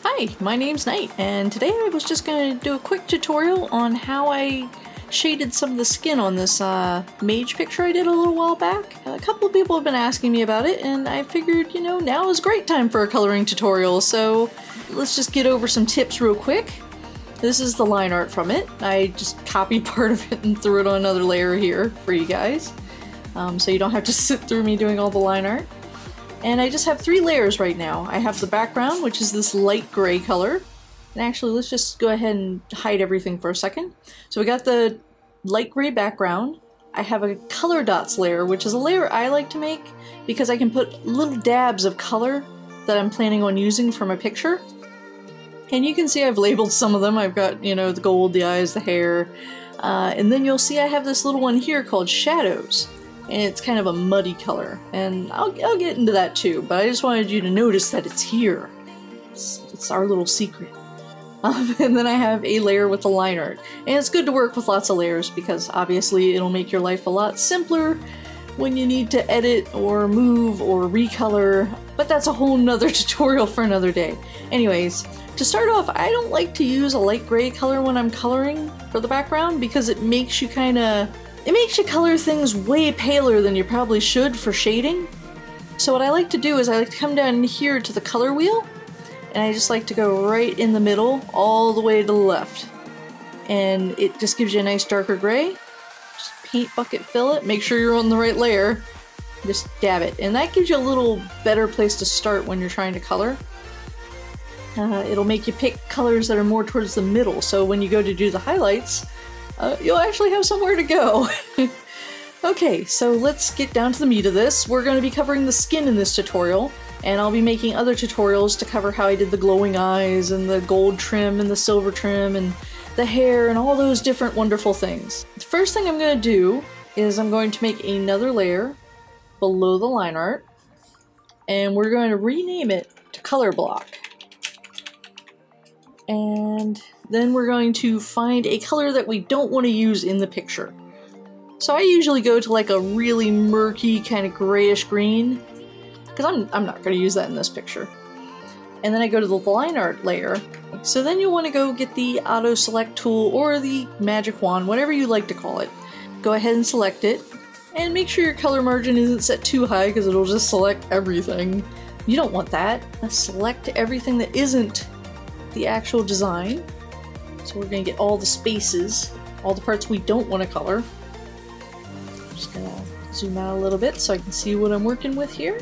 Hi, my name's Nyyght, and today I was just going to do a quick tutorial on how I shaded some of the skin on this mage picture I did a little while back. A couple of people have been asking me about it, and I figured, now is a great time for a coloring tutorial, so let's just get over some tips real quick. This is the line art from it. I just copied part of it and threw it on another layer here for you guys, so you don't have to sit through me doing all the line art. And I just have 3 layers right now. I have the background, which is this light gray color. And actually, let's just go ahead and hide everything for a second. So we got the light gray background. I have a color dots layer, which is a layer I like to make because I can put little dabs of color that I'm planning on using for my picture. And you can see I've labeled some of them. I've got, the gold, the eyes, the hair. And then you'll see I have this little one here called shadows. And it's kind of a muddy color, and I'll get into that too, but I just wanted you to notice that it's here. It's our little secret. And then I have a layer with the line art. And it's good to work with lots of layers because obviously it'll make your life a lot simpler when you need to edit or move or recolor, but that's a whole nother tutorial for another day. Anyways, to start off, I don't like to use a light gray color when I'm coloring for the background because it makes you color things way paler than you probably should for shading. So what I like to do is I like to come down here to the color wheel, and I just like to go right in the middle all the way to the left. And it just gives you a nice darker gray. Just paint bucket fill it, make sure you're on the right layer. Just dab it. And that gives you a little better place to start when you're trying to color. It'll make you pick colors that are more towards the middle, so when you go to do the highlights, you'll actually have somewhere to go. Okay, so let's get down to the meat of this. We're going to be covering the skin in this tutorial, and I'll be making other tutorials to cover how I did the glowing eyes and the gold trim and the silver trim and the hair and all those different wonderful things. The first thing I'm going to do is I'm going to make another layer below the line art, and we're going to rename it to color block. And then we're going to find a color that we don't want to use in the picture. So I usually go to like a really murky kind of grayish green, because I'm not going to use that in this picture. And then I go to the line art layer. So then you want to go get the auto select tool or the magic wand, whatever you like to call it. Go ahead and select it, and make sure your color margin isn't set too high because it'll just select everything. You don't want that. Select everything that isn't the actual design. So we're going to get all the spaces, all the parts we don't want to color. I'm just going to zoom out a little bit so I can see what I'm working with here.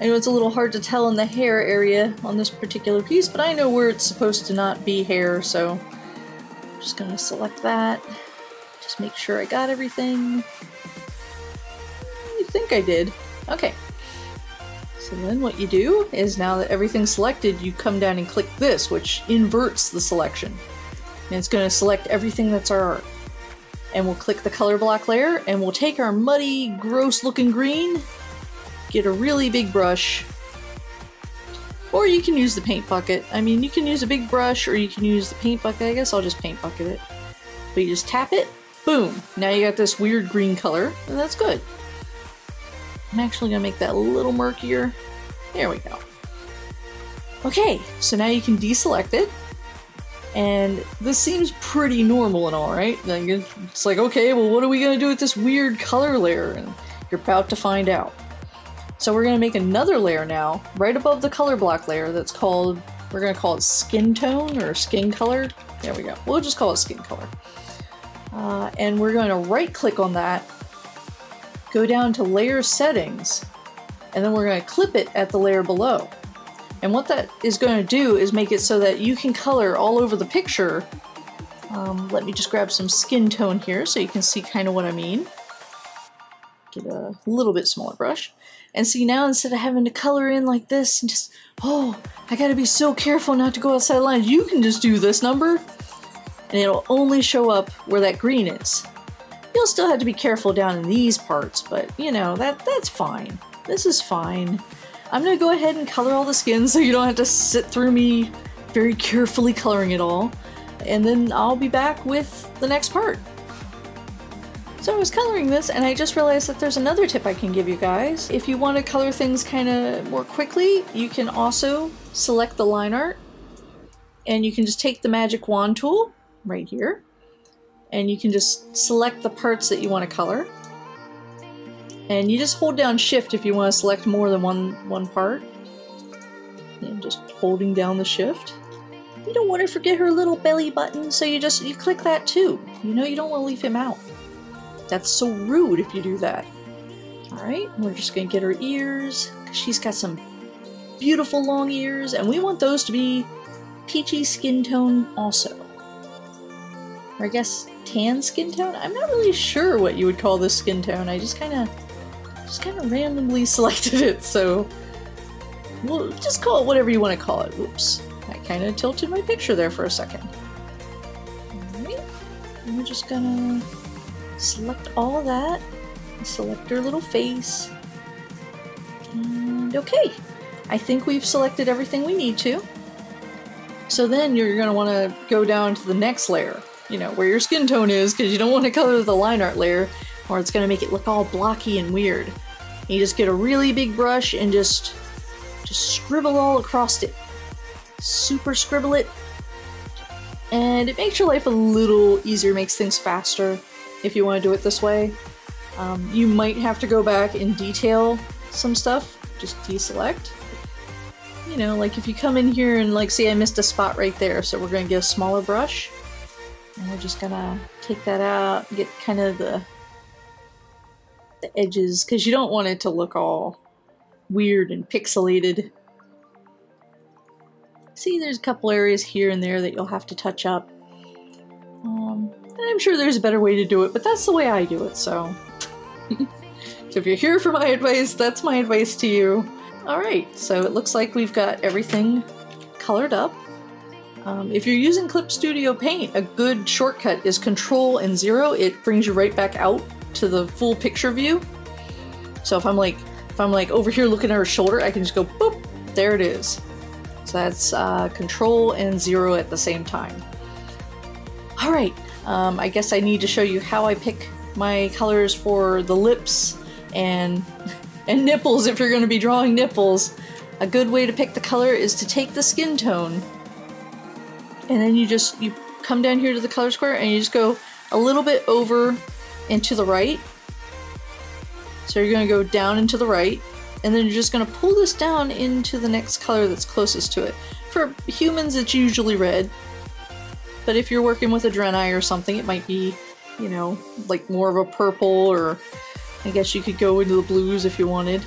I know it's a little hard to tell in the hair area on this particular piece, but I know where it's supposed to not be hair, so I'm just going to select that. Just make sure I got everything. I think I did. Okay. So then what you do is, now that everything's selected, you come down and click this, which inverts the selection. And it's going to select everything that's our art. And we'll click the color block layer, and we'll take our muddy, gross looking green, get a really big brush, or you can use the paint bucket. I mean, you can use a big brush or you can use the paint bucket. I guess I'll just paint bucket it. But you just tap it, boom! Now you got this weird green color, and that's good. I'm actually going to make that a little murkier. There we go. Okay, so now you can deselect it. And this seems pretty normal and all, right? It's like, okay, well, what are we going to do with this weird color layer? And you're about to find out. So we're going to make another layer now, right above the color block layer that's called, we're going to call it skin tone or skin color. There we go. We'll just call it skin color. And we're going to right click on that, go down to layer settings, and then we're going to clip it at the layer below. And what that is going to do is make it so that you can color all over the picture. Let me just grab some skin tone here so you can see kind of what I mean. Get a little bit smaller brush. And see, now instead of having to color in like this and just, oh, I gotta be so careful not to go outside the lines, you can just do this number and it'll only show up where that green is. You'll still have to be careful down in these parts, but that's fine. This is fine. I'm gonna go ahead and color all the skin so you don't have to sit through me very carefully coloring it all. And then I'll be back with the next part. So I was coloring this and I just realized that there's another tip I can give you guys. If you want to color things kind of more quickly, you can also select the line art and you can just take the magic wand tool right here and you can just select the parts that you want to color. And you just hold down shift if you want to select more than one part. And just holding down the shift. You don't want to forget her little belly button, so you click that too. You know you don't want to leave him out. That's so rude if you do that. Alright, we're just going to get her ears. She's got some beautiful long ears, and we want those to be peachy skin tone also. Or I guess tan skin tone? I'm not really sure what you would call this skin tone. I just kind of randomly selected it, so we'll just call it whatever you want to call it. Oops, I kind of tilted my picture there for a second. Alright, and we're just gonna select all of that, select her little face, and okay. I think we've selected everything we need to. So then you're going to want to go down to the next layer, you know, where your skin tone is, because you don't want to color the line art layer, or it's going to make it look all blocky and weird. And you just get a really big brush and just scribble all across it. Super scribble it. And it makes your life a little easier, makes things faster if you want to do it this way. You might have to go back and detail some stuff, just deselect. You know, like if you come in here and like, see I missed a spot right there, so we're going to get a smaller brush. And we're just going to take that out, get kind of the edges, because you don't want it to look all weird and pixelated. See, there's a couple areas here and there that you'll have to touch up. And I'm sure there's a better way to do it, but that's the way I do it, so. So if you're here for my advice, that's my advice to you. Alright, so it looks like we've got everything colored up. If you're using Clip Studio Paint, a good shortcut is Control and 0. It brings you right back out to the full picture view. So if I'm like over here looking at her shoulder, I can just go boop, there it is. So that's Control and 0 at the same time. Alright, I guess I need to show you how I pick my colors for the lips and nipples if you're going to be drawing nipples. A good way to pick the color is to take the skin tone and then you come down here to the color square and you just go a little bit over and to the right. So you're going to go down and to the right, and then you're just going to pull this down into the next color that's closest to it. For humans it's usually red, but if you're working with a Draenei or something it might be, you know, like more of a purple, or I guess you could go into the blues if you wanted.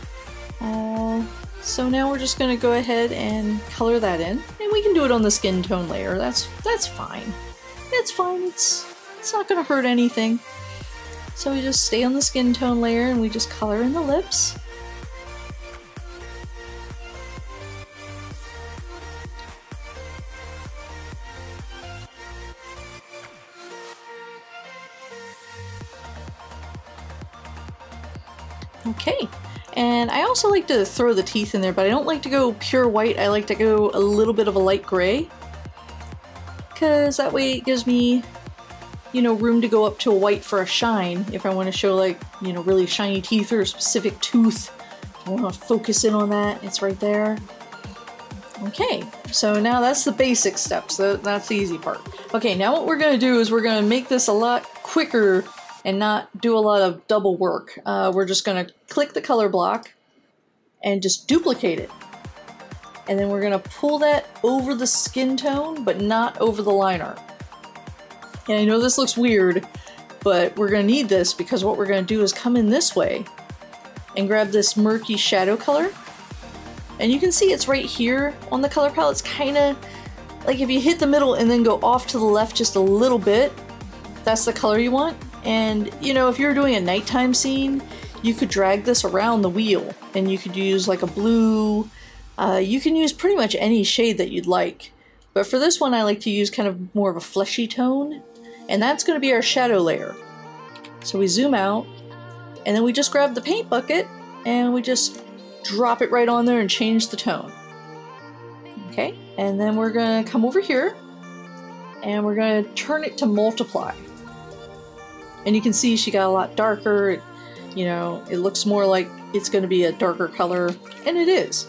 So now we're just going to go ahead and color that in, and we can do it on the skin tone layer. That's fine. It's fine. It's not going to hurt anything. So we just stay on the skin tone layer and we just color in the lips. Okay, and I also like to throw the teeth in there, but I don't like to go pure white. I like to go a little bit of a light gray, because that way it gives me, you know, room to go up to a white for a shine if I want to show, like, you know, really shiny teeth or a specific tooth. I want to focus in on that. It's right there. Okay, so now that's the basic steps. That's the easy part. Okay, now what we're going to do is we're going to make this a lot quicker and not do a lot of double work. We're just going to click the color block and just duplicate it. And then we're going to pull that over the skin tone, but not over the line art. And I know this looks weird, but we're going to need this because what we're going to do is come in this way and grab this murky shadow color. And you can see it's right here on the color palette. It's kind of like if you hit the middle and then go off to the left just a little bit, that's the color you want. And, you know, if you're doing a nighttime scene, you could drag this around the wheel and you could use like a blue. You can use pretty much any shade that you'd like. But for this one, I like to use kind of more of a fleshy tone. And that's going to be our shadow layer. So we zoom out and then we just grab the paint bucket and we just drop it right on there and change the tone. Okay, and then we're going to come over here and we're going to turn it to multiply. And you can see she got a lot darker. You know, it looks more like it's going to be a darker color, and it is.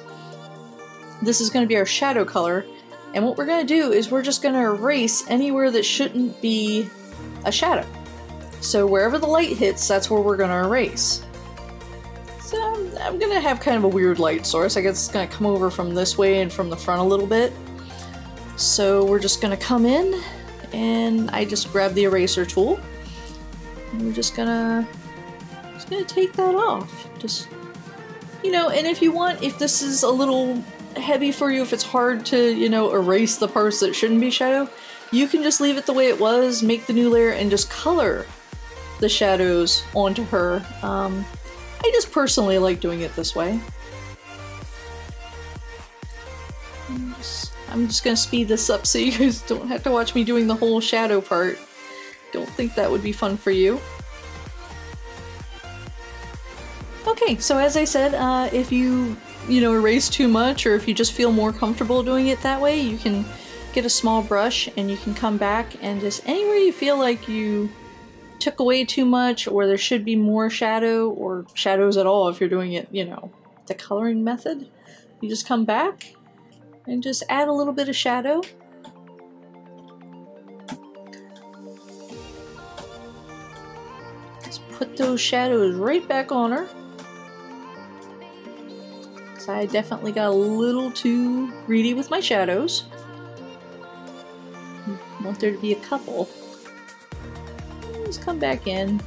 This is going to be our shadow color, and what we're going to do is we're just going to erase anywhere that shouldn't be a shadow. So wherever the light hits, that's where we're going to erase. So I'm going to have kind of a weird light source. I guess it's going to come over from this way and from the front a little bit. So we're just going to come in, and I just grab the eraser tool. And we're just gonna take that off. Just, you know, and if you want, if this is a little heavy for you, if it's hard to, you know, erase the parts that shouldn't be shadow, you can just leave it the way it was, make the new layer, and just color the shadows onto her. I just personally like doing it this way. I'm just gonna speed this up so you guys don't have to watch me doing the whole shadow part. Don't think that would be fun for you. Okay, so as I said, if you know, erase too much, or if you just feel more comfortable doing it that way, you can get a small brush and you can come back and just anywhere you feel like you took away too much, or there should be more shadow, or shadows at all if you're doing it, you know, the coloring method, you just come back and just add a little bit of shadow. Just put those shadows right back on her. So I definitely got a little too greedy with my shadows. I want there to be a couple. Just come back in.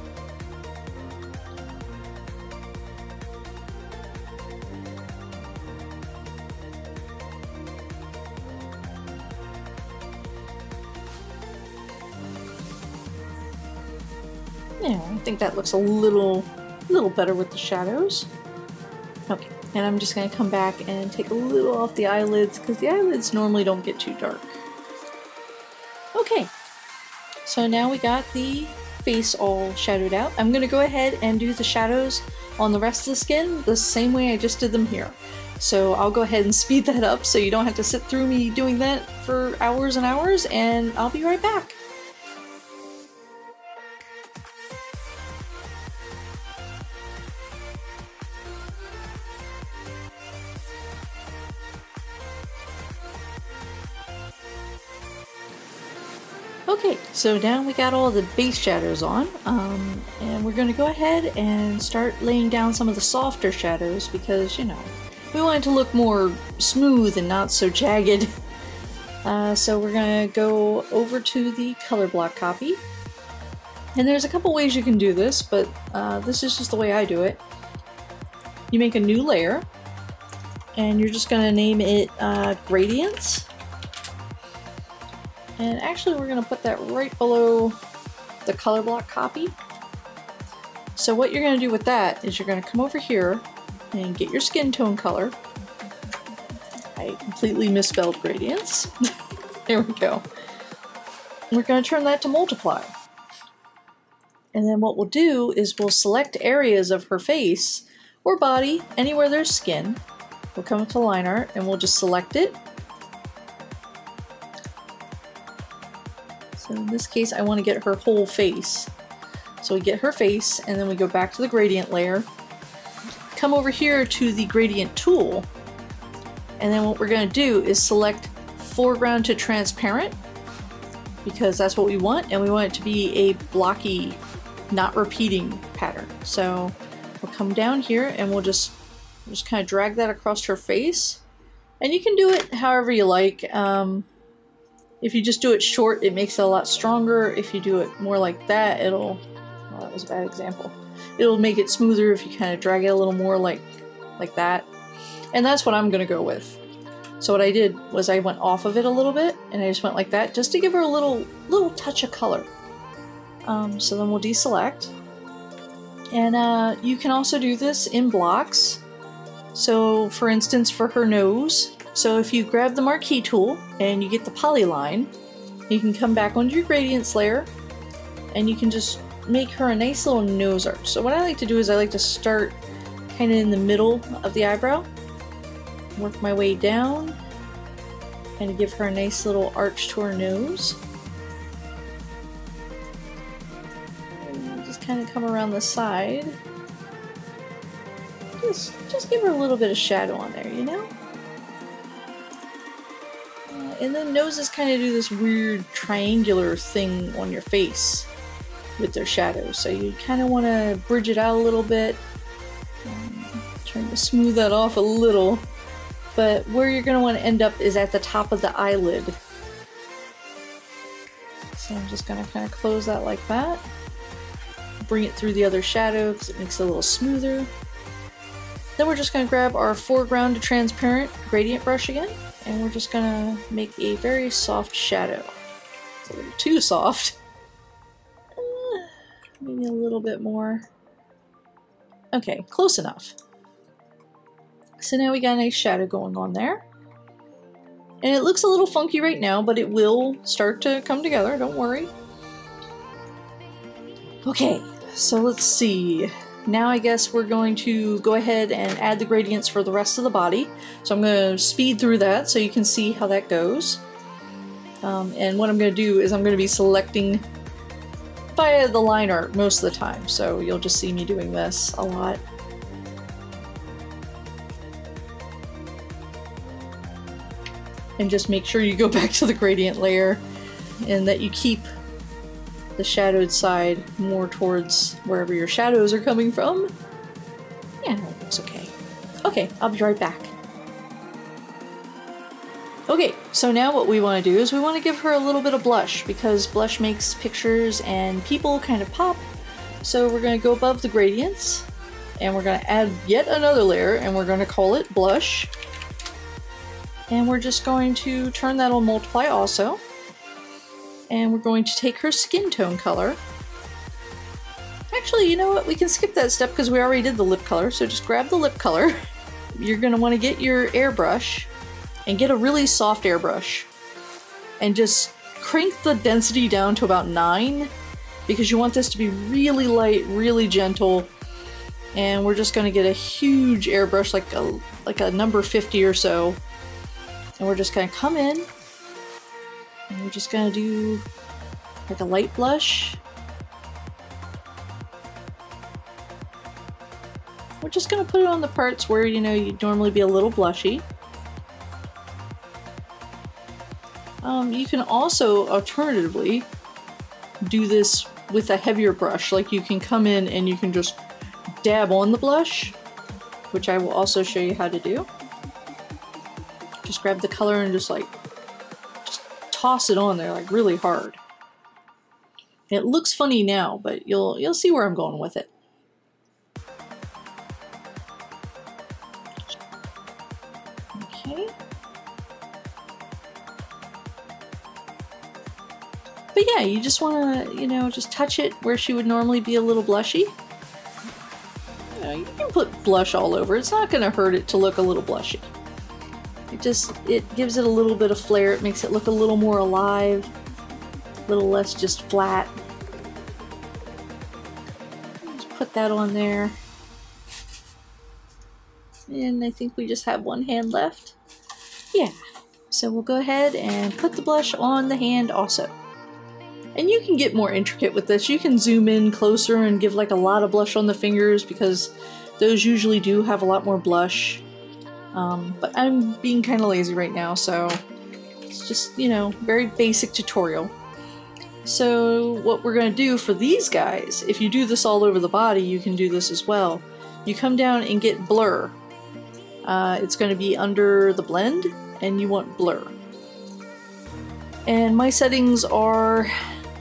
Yeah, I think that looks a little better with the shadows. Okay, and I'm just going to come back and take a little off the eyelids, because the eyelids normally don't get too dark. Okay, so now we got the face all shadowed out. I'm going to go ahead and do the shadows on the rest of the skin the same way I just did them here. So I'll go ahead and speed that up so you don't have to sit through me doing that for hours and hours, and I'll be right back. Okay, so now we got all the base shadows on, and we're going to go ahead and start laying down some of the softer shadows because, you know, we want it to look more smooth and not so jagged. So we're going to go over to the color block copy, and there's a couple ways you can do this, but this is just the way I do it. You make a new layer, and you're just going to name it Gradients. And actually we're going to put that right below the color block copy. So what you're going to do with that is you're going to come over here and get your skin tone color. I completely misspelled gradients. There we go. We're going to turn that to multiply. And then what we'll do is we'll select areas of her face or body, anywhere there's skin. We'll come to line art and we'll just select it. So in this case, I want to get her whole face. So we get her face, and then we go back to the gradient layer, come over here to the gradient tool, and then what we're going to do is select foreground to transparent, because that's what we want, and we want it to be a blocky, not repeating pattern. So we'll come down here and we'll just kind of drag that across her face, and you can do it however you like. If you just do it short, it makes it a lot stronger. If you do it more like that, it'll, well, that was a bad example. It'll make it smoother if you kind of drag it a little more like that. And that's what I'm gonna go with. So what I did was I went off of it a little bit, and I just went like that, just to give her a little touch of color. So then we'll deselect. And you can also do this in blocks. So for instance, for her nose, so if you grab the marquee tool and you get the polyline, you can come back onto your gradients layer and you can just make her a nice little nose arch. So what I like to do is I like to start kind of in the middle of the eyebrow, work my way down, and give her a nice little arch to her nose. And kind of come around the side. Just give her a little bit of shadow on there, you know? And then noses kind of do this weird triangular thing on your face with their shadows, so you kind of want to bridge it out a little bit. Trying to smooth that off a little, but where you're going to want to end up is at the top of the eyelid. So I'm just going to kind of close that like that. Bring it through the other shadow because it makes it a little smoother. Then we're just going to grab our foreground to transparent gradient brush again, and we're just going to make a very soft shadow. It's a little too soft. Maybe a little bit more. Okay, close enough. So now we got a nice shadow going on there. And it looks a little funky right now, but it will start to come together, don't worry. Okay, so let's see. Now I guess we're going to go ahead and add the gradients for the rest of the body. So I'm going to speed through that so you can see how that goes. And what I'm going to do is I'm going to be selecting via the line art most of the time, so you'll just see me doing this a lot. And just make sure you go back to the gradient layer and that you keep the shadowed side more towards wherever your shadows are coming from. Yeah, that looks okay. Okay, I'll be right back. Okay, so now what we want to do is we want to give her a little bit of blush, because blush makes pictures and people kind of pop. So we're going to go above the gradients and we're going to add yet another layer and we're going to call it blush. And we're just going to turn that on multiply also. And we're going to take her skin tone color. Actually, you know what? We can skip that step because we already did the lip color. So just grab the lip color. You're going to want to get your airbrush and get a really soft airbrush. And just crank the density down to about 9 because you want this to be really light, really gentle. And we're just going to get a huge airbrush, like a number 50 or so. And we're just going to come in, and we're just going to do like a light blush. We're just going to put it on the parts where, you know, you'd normally be a little blushy. You can also alternatively do this with a heavier brush. Like you can come in and you can just dab on the blush, which I will also show you how to do. Just grab the color and just toss it on there like really hard. It looks funny now, but you'll see where I'm going with it. Okay. But yeah, you just want to, you know, just touch it where she would normally be a little blushy. You know, you can put blush all over. It's not going to hurt it to look a little blushy. It gives it a little bit of flair. It makes it look a little more alive, a little less just flat. Just put that on there. And I think we just have one hand left. Yeah, so we'll go ahead and put the blush on the hand also. And you can get more intricate with this. You can zoom in closer and give like a lot of blush on the fingers because those usually do have a lot more blush. But I'm being kind of lazy right now, so it's just, you know, very basic tutorial. So what we're going to do for these guys, if you do this all over the body, you can do this as well. You come down and get blur. It's going to be under the blend, and you want blur. And my settings are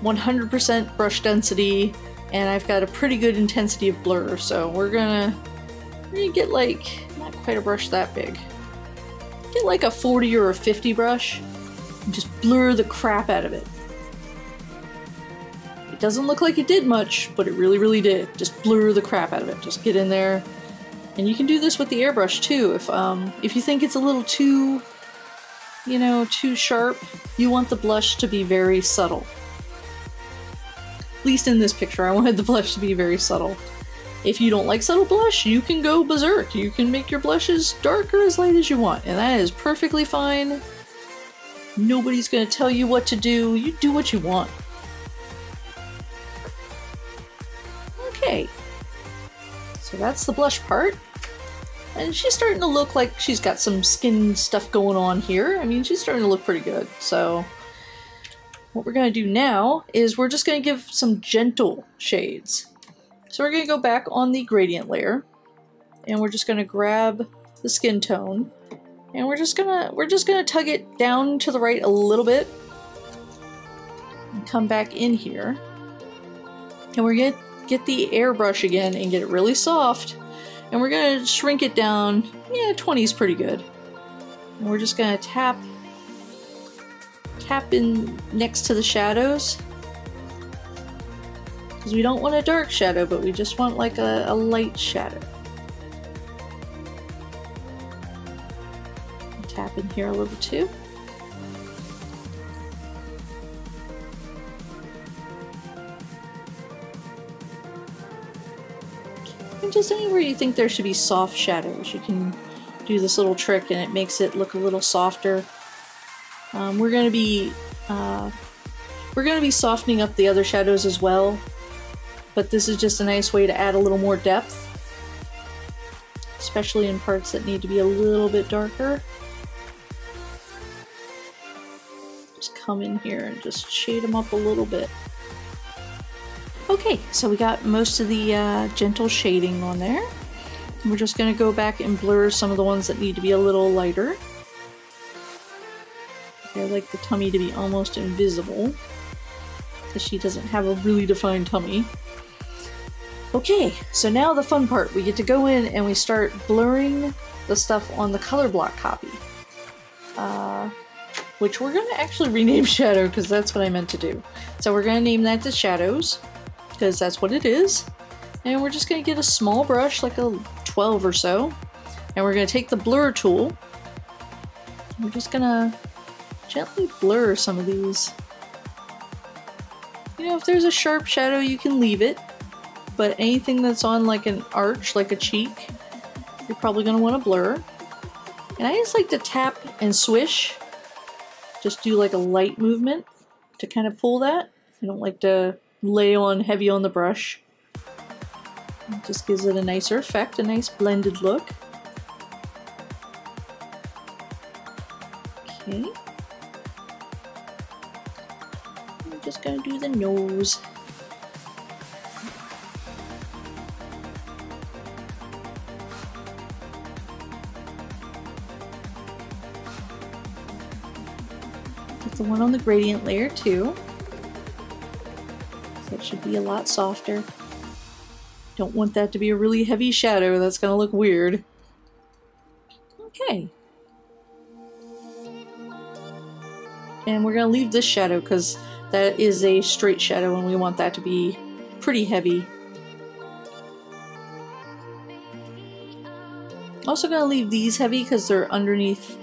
100% brush density, and I've got a pretty good intensity of blur, so we're gonna get like, not quite a brush that big. Get like a 40 or a 50 brush, and just blur the crap out of it. It doesn't look like it did much, but it really, really did. Just blur the crap out of it. Just get in there. And you can do this with the airbrush too. If you think it's a little too, you know, too sharp, you want the blush to be very subtle. At least in this picture, I wanted the blush to be very subtle. If you don't like subtle blush, you can go berserk. You can make your blushes dark or as light as you want, and that is perfectly fine. Nobody's gonna tell you what to do. You do what you want. So that's the blush part. And she's starting to look like she's got some skin stuff going on here. I mean, she's starting to look pretty good. So what we're going to do now is we're just going to give some gentle shades. So we're going to go back on the gradient layer, and we're just going to grab the skin tone, and we're just gonna tug it down to the right a little bit, and come back in here, and we're gonna get the airbrush again and get it really soft, and we're gonna shrink it down. Yeah, 20 is pretty good. And we're just gonna tap in next to the shadows, because we don't want a dark shadow, but we just want like a light shadow. Tap in here a little too. And just anywhere you think there should be soft shadows, you can do this little trick and it makes it look a little softer. We're going to be softening up the other shadows as well, but this is just a nice way to add a little more depth, especially in parts that need to be a little bit darker. Just come in here and just shade them up a little bit. Okay, so we got most of the gentle shading on there. We're just going to go back and blur some of the ones that need to be a little lighter. I like the tummy to be almost invisible, because she doesn't have a really defined tummy. Okay, so now the fun part. We get to go in and we start blurring the stuff on the color block copy. Which we're going to actually rename Shadow, because that's what I meant to do. So we're going to name that to Shadows, because that's what it is. And we're just going to get a small brush, like a 12 or so. And we're going to take the blur tool. We're just going to gently blur some of these. You know, if there's a sharp shadow, you can leave it. But anything that's on like an arch, like a cheek, you're probably going to want to blur. And I just like to tap and swish. Just do like a light movement to kind of pull that. I don't like to lay on heavy on the brush. It just gives it a nicer effect, a nice blended look. Okay. I'm just gonna do the nose. The one on the gradient layer too, so it should be a lot softer. Don't want that to be a really heavy shadow, that's gonna look weird. Okay, and we're gonna leave this shadow because that is a straight shadow and we want that to be pretty heavy. Also gonna leave these heavy because they're underneath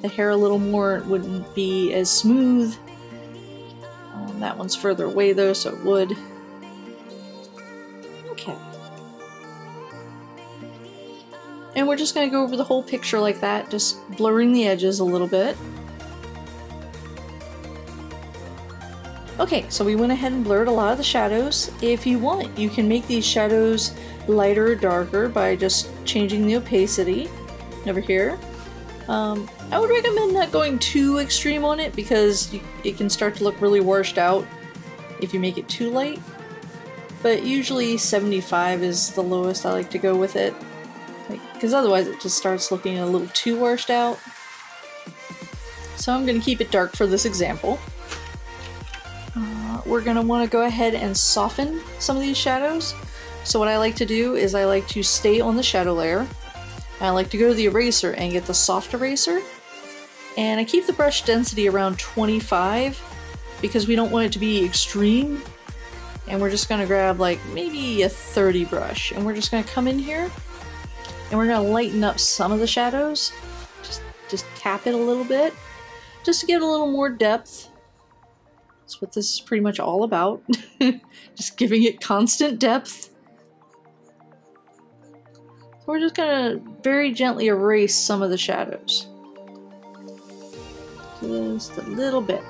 the hair a little more. It wouldn't be as smooth. That one's further away though, so it would. Okay. And we're just going to go over the whole picture like that, just blurring the edges a little bit. Okay, so we went ahead and blurred a lot of the shadows. If you want, you can make these shadows lighter or darker by just changing the opacity over here. I would recommend not going too extreme on it because it can start to look really washed out if you make it too light. But usually 75 is the lowest I like to go with it, because otherwise it just starts looking a little too washed out. So I'm going to keep it dark for this example. We're going to want to go ahead and soften some of these shadows. So what I like to do is I like to stay on the shadow layer. I like to go to the eraser and get the soft eraser. And I keep the brush density around 25 because we don't want it to be extreme. And we're just going to grab like maybe a 30 brush. And we're just going to come in here and we're going to lighten up some of the shadows. Just tap it a little bit just to get a little more depth. That's what this is pretty much all about. Just giving it constant depth. So we're just going to very gently erase some of the shadows. Just a little bit.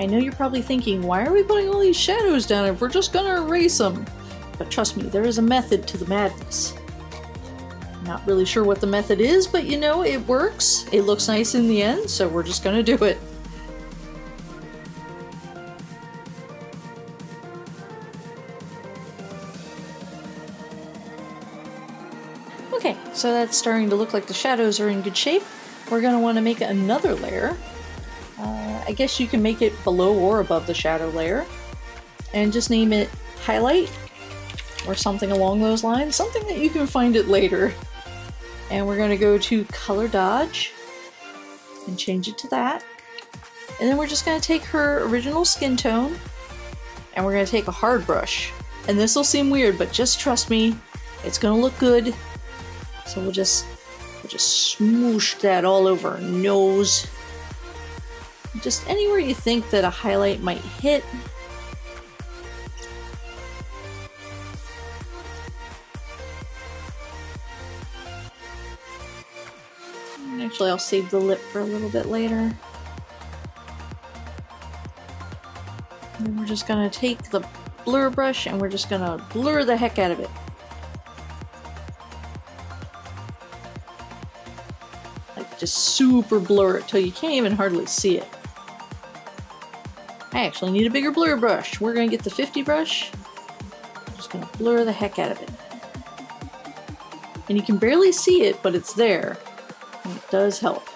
I know you're probably thinking, why are we putting all these shadows down if we're just gonna erase them? But trust me, there is a method to the madness. Not really sure what the method is, but you know, it works. It looks nice in the end, so we're just gonna do it. Okay, so that's starting to look like the shadows are in good shape. We're gonna want to make another layer. I guess you can make it below or above the shadow layer. And just name it Highlight, or something along those lines. Something that you can find it later. And we're going to go to Color Dodge and change it to that. And then we're just going to take her original skin tone and we're going to take a hard brush. And this will seem weird, but just trust me, it's going to look good. So we'll just smoosh that all over her nose. Just anywhere you think that a highlight might hit. Actually, I'll save the lip for a little bit later. And then we're just gonna take the blur brush and we're just gonna blur the heck out of it. Like, just super blur it till you can't even hardly see it. I actually need a bigger blur brush. We're gonna get the 50 brush. I'm just gonna blur the heck out of it. And you can barely see it, but it's there. And it does help.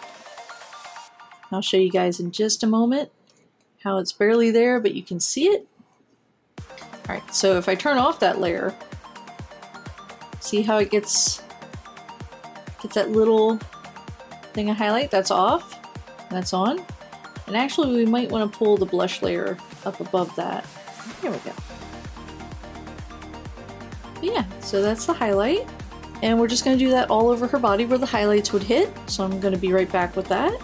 I'll show you guys in just a moment how it's barely there, but you can see it. Alright, so if I turn off that layer, see how it gets that little thing of highlight? That's off, and that's on. And actually we might want to pull the blush layer up above that. Here we go. But yeah, so that's the highlight. And we're just going to do that all over her body where the highlights would hit. So I'm going to be right back with that.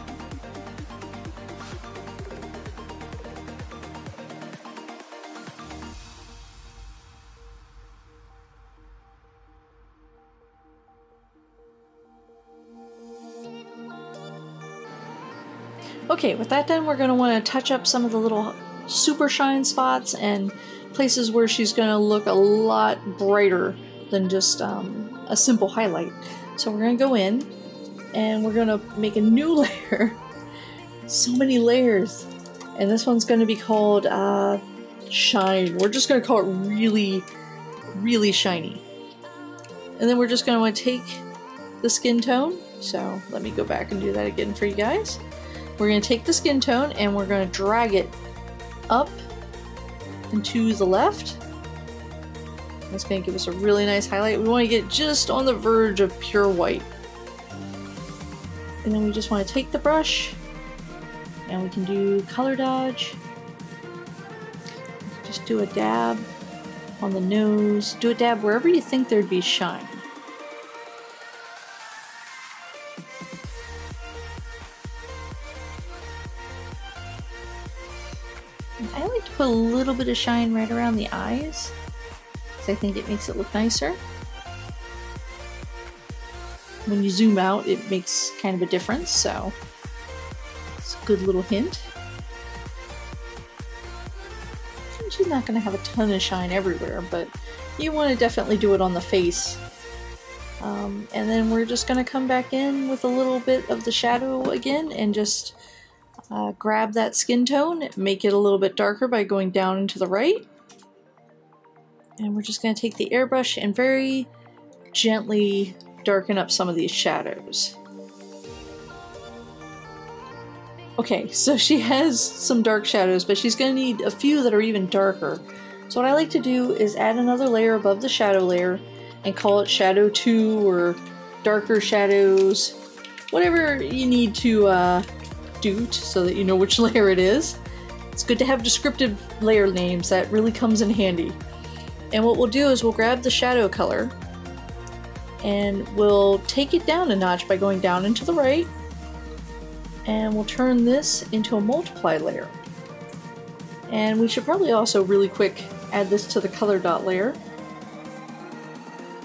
Okay, with that done, we're going to want to touch up some of the little super shine spots and places where she's going to look a lot brighter than just a simple highlight. So we're going to go in and we're going to make a new layer. So many layers. And this one's going to be called Shine. We're just going to call it really, really shiny. And then we're just going to want to take the skin tone. So let me go back and do that again for you guys. We're going to take the skin tone and we're going to drag it up and to the left. That's going to give us a really nice highlight. We want to get just on the verge of pure white. And then we just want to take the brush and we can do Color Dodge. Just do a dab on the nose. Do a dab wherever you think there'd be shine. I like to put a little bit of shine right around the eyes, because I think it makes it look nicer. When you zoom out, it makes kind of a difference, so it's a good little hint. And she's not going to have a ton of shine everywhere, but you want to definitely do it on the face. And then we're just going to come back in with a little bit of the shadow again and just grab that skin tone, make it a little bit darker by going down and to the right. And we're just going to take the airbrush and very gently darken up some of these shadows. Okay, so she has some dark shadows, but she's going to need a few that are even darker. So what I like to do is add another layer above the shadow layer and call it Shadow 2 or Darker Shadows, whatever you need to do so that you know which layer it is. It's good to have descriptive layer names, that really comes in handy. And what we'll do is we'll grab the shadow color and we'll take it down a notch by going down and to the right, and we'll turn this into a multiply layer. And we should probably also really quick add this to the color dot layer.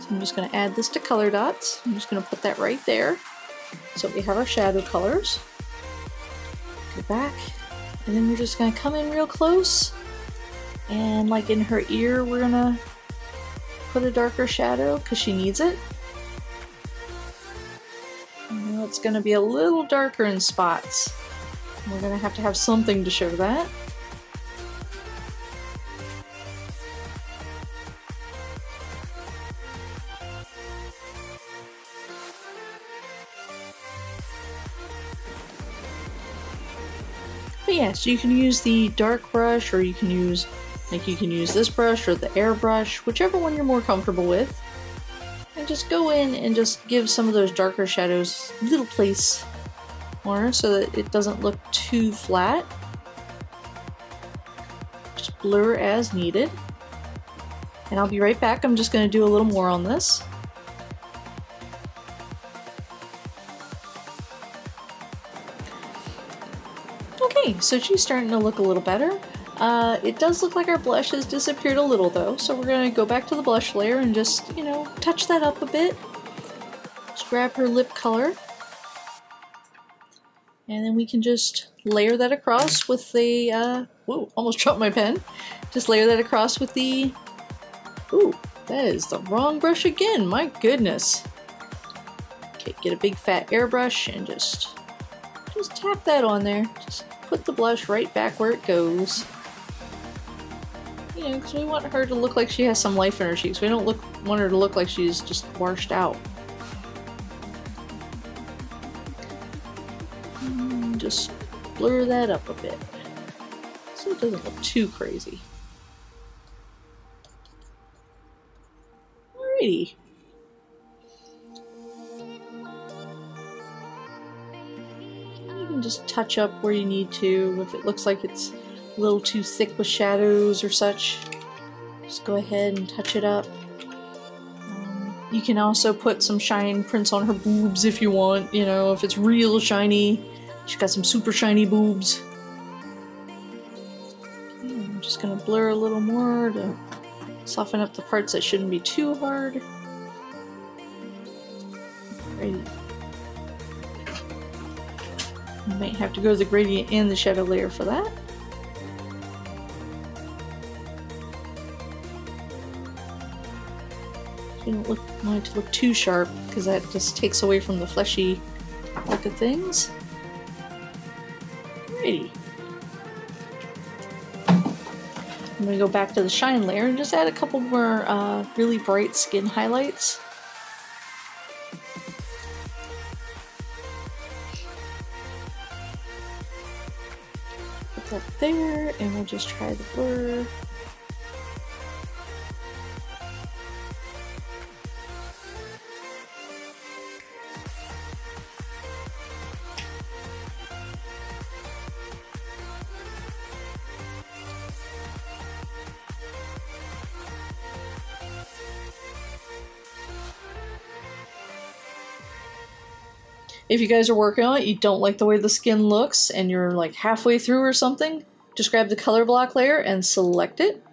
So I'm just going to add this to color dots. I'm just going to put that right there so we have our shadow colors. Go back And then we're just gonna come in real close, and like in her ear, we're gonna put a darker shadow because she needs it. And it's gonna be a little darker in spots. We're gonna have to have something to show that. But yeah, so you can use the dark brush, or you can use this brush or the airbrush, whichever one you're more comfortable with. And just go in and just give some of those darker shadows a little place more so that it doesn't look too flat. Just blur as needed. And I'll be right back. I'm just going to do a little more on this. Okay, so she's starting to look a little better. It does look like our blush has disappeared a little though, so we're going to go back to the blush layer and just, you know, touch that up a bit. Just grab her lip color. And then we can just layer that across with the, whoa, almost dropped my pen. Just layer that across with the, ooh, that is the wrong brush again, my goodness. Okay, get a big fat airbrush and just tap that on there. Just put the blush right back where it goes. You know, because we want her to look like she has some life in her cheeks. We don't want her to look like she's just washed out. And just blur that up a bit so it doesn't look too crazy. Alrighty. You can just touch up where you need to. If it looks like it's a little too thick with shadows or such, just go ahead and touch it up. You can also put some shine prints on her boobs if you want, you know, if it's real shiny. She's got some super shiny boobs. Okay, I'm just gonna blur a little more to soften up the parts that shouldn't be too hard. Alrighty. You might have to go to the gradient and the shadow layer for that. You don't want it to look too sharp because that just takes away from the fleshy look of things. Alrighty. I'm going to go back to the shine layer and just add a couple more really bright skin highlights. Put that there, and we'll just try the blur. If you guys are working on it, you don't like the way the skin looks, and you're like halfway through or something, just grab the color block layer and select it.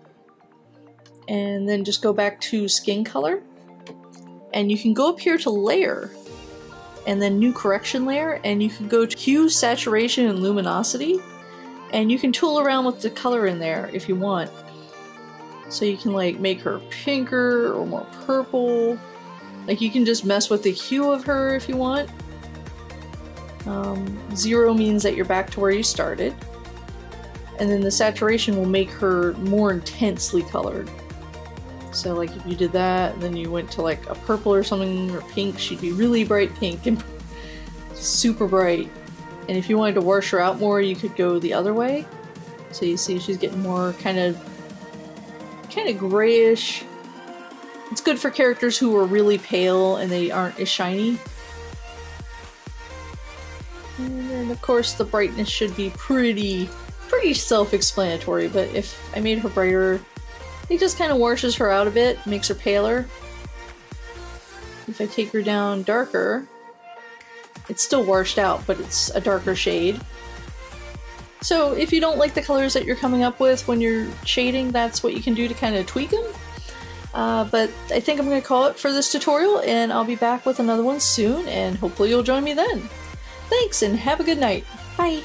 And then just go back to skin color. And you can go up here to layer, and then new correction layer, and you can go to hue, saturation, and luminosity. And you can tool around with the color in there if you want. So you can like make her pinker or more purple. Like you can just mess with the hue of her if you want. 0 means that you're back to where you started. And then the saturation will make her more intensely colored. So like if you did that and then you went to like a purple or something or pink, she'd be really bright pink and super bright. And if you wanted to wash her out more, you could go the other way. So you see she's getting more kind of grayish. It's good for characters who are really pale and they aren't as shiny. And then of course the brightness should be pretty self-explanatory, but if I made her brighter, it just kind of washes her out a bit, makes her paler. If I take her down darker, it's still washed out, but it's a darker shade. So if you don't like the colors that you're coming up with when you're shading, that's what you can do to kind of tweak them. But I think I'm going to call it for this tutorial, and I'll be back with another one soon, and hopefully you'll join me then. Thanks, and have a good night. Bye!